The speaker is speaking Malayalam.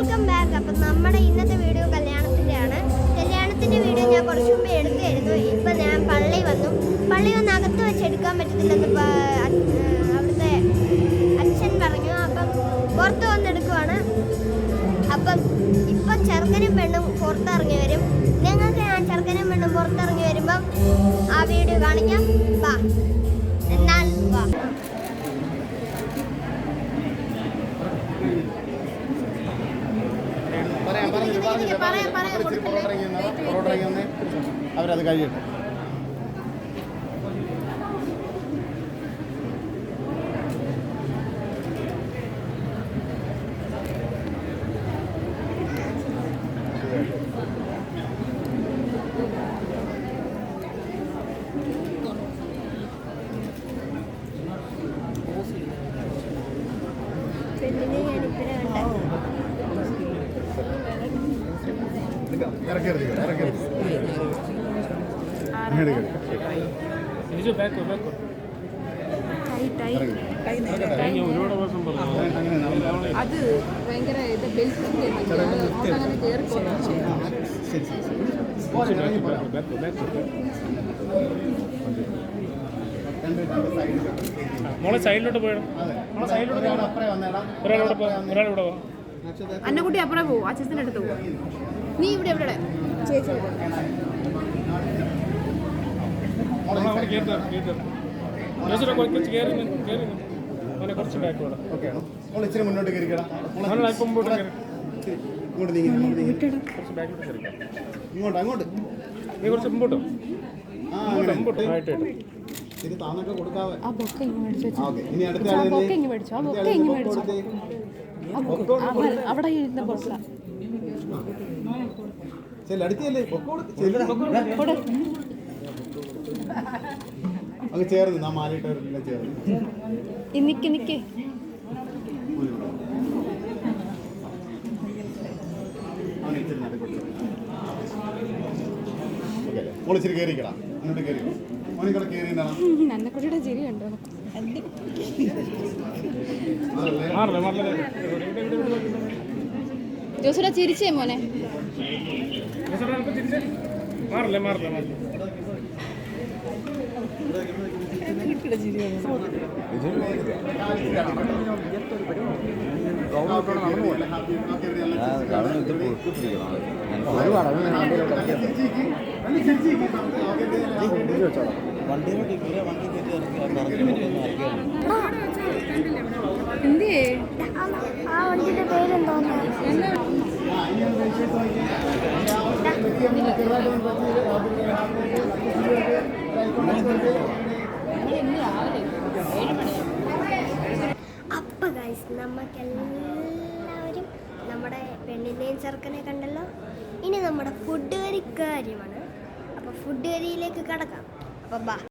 Welcome back. അപ്പം നമ്മുടെ ഇന്നത്തെ വീഡിയോ കല്യാണത്തിൻ്റെ വീഡിയോ ഞാൻ കുറച്ച് മുമ്പ് എടുത്തായിരുന്നു. ഇപ്പം ഞാൻ പള്ളി വന്ന് അകത്ത് വെച്ച് എടുക്കാൻ പറ്റത്തില്ലെന്ന് അവിടുത്തെ അച്ഛൻ പറഞ്ഞു. അപ്പം പുറത്ത് വന്നെടുക്കുവാണ്. അപ്പം ഇപ്പം ചെറുക്കനും പെണ്ണും പുറത്തിറങ്ങി വരും. നിങ്ങൾക്ക് ഞാൻ ചെറുക്കനും പെണ്ണും പുറത്തിറങ്ങി വരുമ്പം ആ വീഡിയോ കാണിക്കാം. വാ എന്നാൽ വാ. അവരത് കഴിയട്ടെ. അത് ഭയങ്കര മോളെ സൈഡിലോട്ട് പോയണം. ഒരാളിവിടെ അന്നക്കുട്ടി അപ്പുറം പോവും. അച്ഛൻ്റെ അടുത്ത് പോവും. നീ ഇവിടെ എവിടെ ചേച്ചി കുറച്ച് ബാക്കോടെ ഇച്ചിരി മുന്നോട്ട് കയറിക്കണം. ഇങ്ങോട്ട് അങ്ങോട്ട് നീ കുറച്ച് മുമ്പോട്ടോ. ഇത് താന്നൊക്കെ കൊടുക്കാവേ. ഇനി അടുത്ത അവിടെ ഇരുന്ന ബൊക്ക അങ്ങ് ചേർന്ന് നാ മാലിട്ടവരെല്ലാം ചേർന്ന് നിക്ക് മോളിച്ചിരി കയറിക്കടാ. അങ്ങോട്ട് കയറി മോനിക്കൂടെ കയറി നന്നക്കുട്ടിയുടെ ചിരി കണ്ടോ? ജോസുടെ ചിരിച്ചേ മോനെ. മാറില്ല എന്തേ ആ വണ്ടിയുടെ പേരെന്തോന്ന്? അപ്പൊ ഗൈസ് നമുക്കെല്ലാവരും നമ്മുടെ പെണ്ണിനെയും ചെറുക്കനെ കണ്ടല്ലോ. ഇനി നമ്മുടെ ഫുഡ് വരി കാര്യമാണ്. അപ്പോൾ ഫുഡ് വരിയിലേക്ക് കടക്കാം. അപ്പോൾ ബാ.